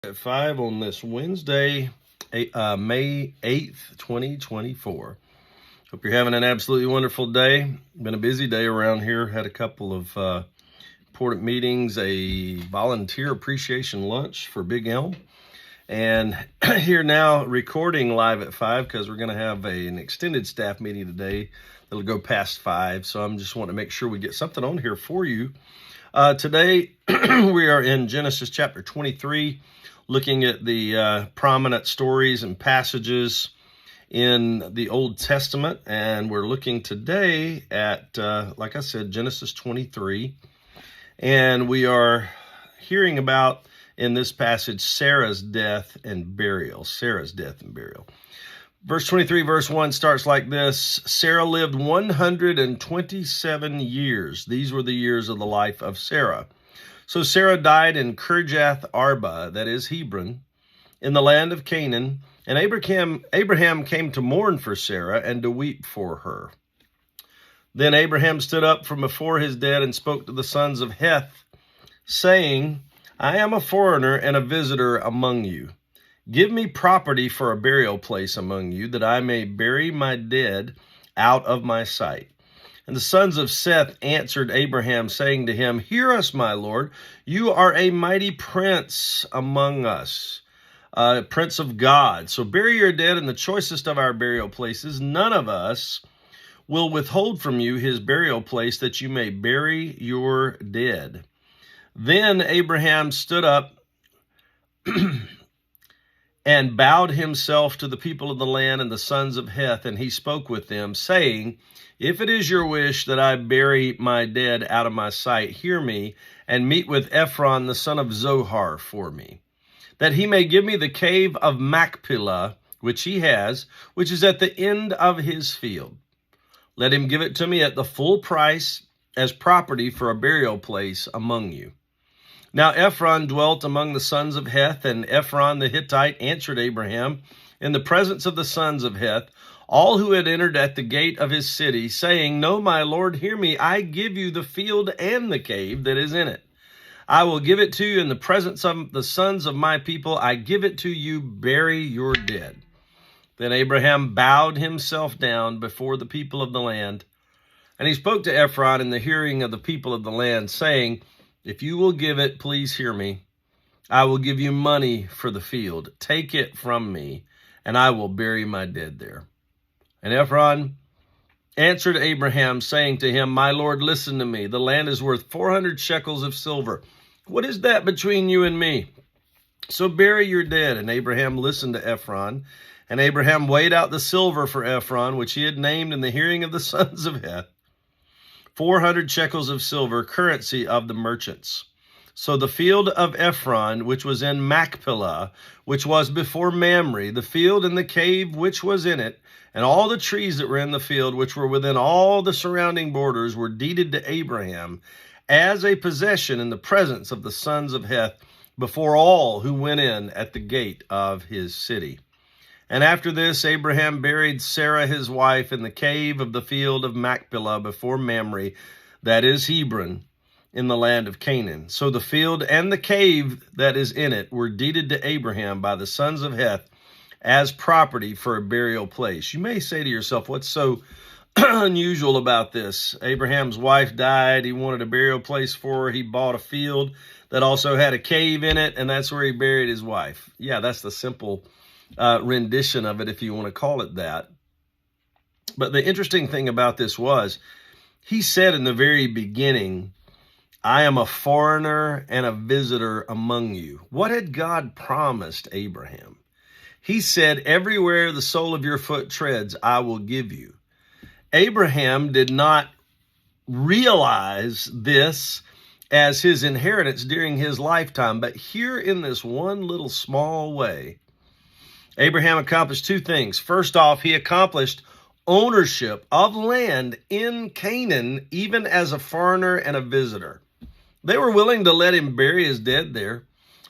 At 5 on this Wednesday, May 8th, 2024. Hope you're having an absolutely wonderful day. Been a busy day around here. Had a couple of important meetings, a volunteer appreciation lunch for Big Elm. And here now recording live at 5 because we're going to have an extended staff meeting today that'll go past 5. So I'm just wanting to make sure we get something on here for you. Today, we are in Genesis chapter 23, looking at the prominent stories and passages in the Old Testament. And we're looking today at, like I said, Genesis 23. And we are hearing about, in this passage, Sarah's death and burial. Sarah's death and burial. Verse 23, verse 1 starts like this. Sarah lived 127 years. These were the years of the life of Sarah. So Sarah died in Kirjath Arba, that is Hebron, in the land of Canaan. And Abraham came to mourn for Sarah and to weep for her. Then Abraham stood up from before his dead and spoke to the sons of Heth, saying, I am a foreigner and a visitor among you. Give me property for a burial place among you, that I may bury my dead out of my sight. And the sons of Seth answered Abraham, saying to him, Hear us, my Lord. You are a mighty prince among us, prince of God. So bury your dead in the choicest of our burial places. None of us will withhold from you his burial place, that you may bury your dead. Then Abraham stood up and bowed himself to the people of the land and the sons of Heth, and he spoke with them, saying, If it is your wish that I bury my dead out of my sight, hear me, and meet with Ephron the son of Zohar for me, that he may give me the cave of Machpelah, which he has, which is at the end of his field. Let him give it to me at the full price as property for a burial place among you. Now Ephron dwelt among the sons of Heth, and Ephron the Hittite answered Abraham in the presence of the sons of Heth, all who had entered at the gate of his city, saying, No, my Lord, hear me, I give you the field and the cave that is in it. I will give it to you in the presence of the sons of my people. I give it to you, bury your dead. Then Abraham bowed himself down before the people of the land, and he spoke to Ephron in the hearing of the people of the land, saying, If you will give it, please hear me. I will give you money for the field. Take it from me, and I will bury my dead there. And Ephron answered Abraham, saying to him, My Lord, listen to me. The land is worth 400 shekels of silver. What is that between you and me? So bury your dead. And Abraham listened to Ephron. And Abraham weighed out the silver for Ephron, which he had named in the hearing of the sons of Heth, 400 shekels of silver, currency of the merchants. So the field of Ephron, which was in Machpelah, which was before Mamre, the field and the cave which was in it, and all the trees that were in the field, which were within all the surrounding borders, were deeded to Abraham as a possession in the presence of the sons of Heth, before all who went in at the gate of his city. And after this, Abraham buried Sarah his wife in the cave of the field of Machpelah before Mamre, that is Hebron, in the land of Canaan. So the field and the cave that is in it were deeded to Abraham by the sons of Heth as property for a burial place. You may say to yourself, what's so unusual about this? Abraham's wife died. He wanted a burial place for her. He bought a field that also had a cave in it, and that's where he buried his wife. Yeah, that's the simple rendition of it, if you want to call it that. But the interesting thing about this was, he said in the very beginning, I am a foreigner and a visitor among you. What had God promised Abraham? He said, everywhere the sole of your foot treads, I will give you. Abraham did not realize this as his inheritance during his lifetime, but here in this one little small way, Abraham accomplished two things. First off, he accomplished ownership of land in Canaan, even as a foreigner and a visitor. They were willing to let him bury his dead there.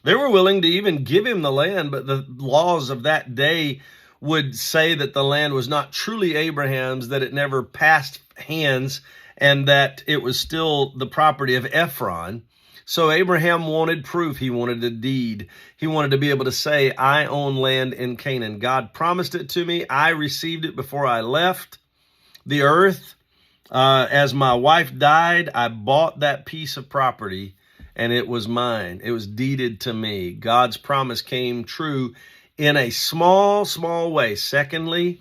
They were willing to even give him the land, but the laws of that day would say that the land was not truly Abraham's, that it never passed hands, and that it was still the property of Ephron. So Abraham wanted proof. He wanted a deed. He wanted to be able to say, I own land in Canaan. God promised it to me. I received it before I left the earth. As my wife died, I bought that piece of property and it was mine. It was deeded to me. God's promise came true in a small, small way. Secondly,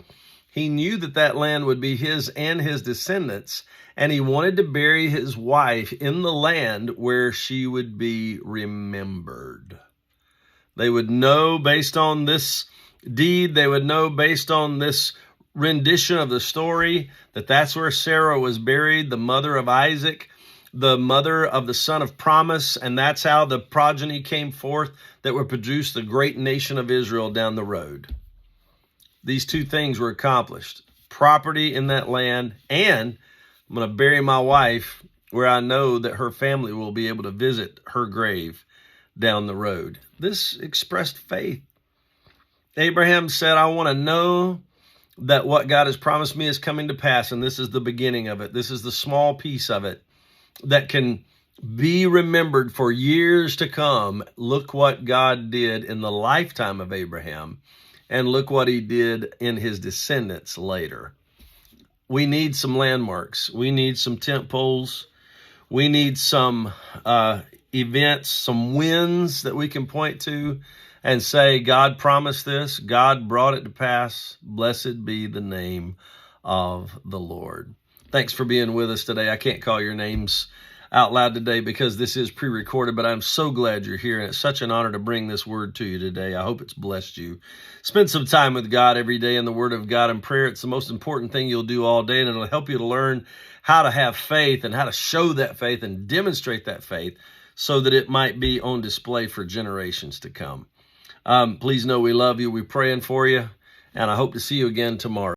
he knew that that land would be his and his descendants, and he wanted to bury his wife in the land where she would be remembered. They would know based on this deed, they would know based on this rendition of the story that that's where Sarah was buried, the mother of Isaac, the mother of the son of promise, and that's how the progeny came forth that would produce the great nation of Israel down the road. These two things were accomplished: property in that land, and I'm going to bury my wife where I know that her family will be able to visit her grave down the road. This expressed faith. Abraham said, I want to know that what God has promised me is coming to pass, and this is the beginning of it. This is the small piece of it that can be remembered for years to come. Look what God did in the lifetime of Abraham, and look what he did in his descendants later. We need some landmarks. We need some tent poles. We need some events, some wins that we can point to and say, God promised this. God brought it to pass. Blessed be the name of the Lord. Thanks for being with us today. I can't call your names out loud today because this is pre-recorded, but I'm so glad you're here, and it's such an honor to bring this word to you today. I hope it's blessed you. Spend some time with God every day in the Word of God and prayer. It's the most important thing you'll do all day, and it'll help you to learn how to have faith and how to show that faith and demonstrate that faith so that it might be on display for generations to come. Please know we love you. We're praying for you, and I hope to see you again tomorrow.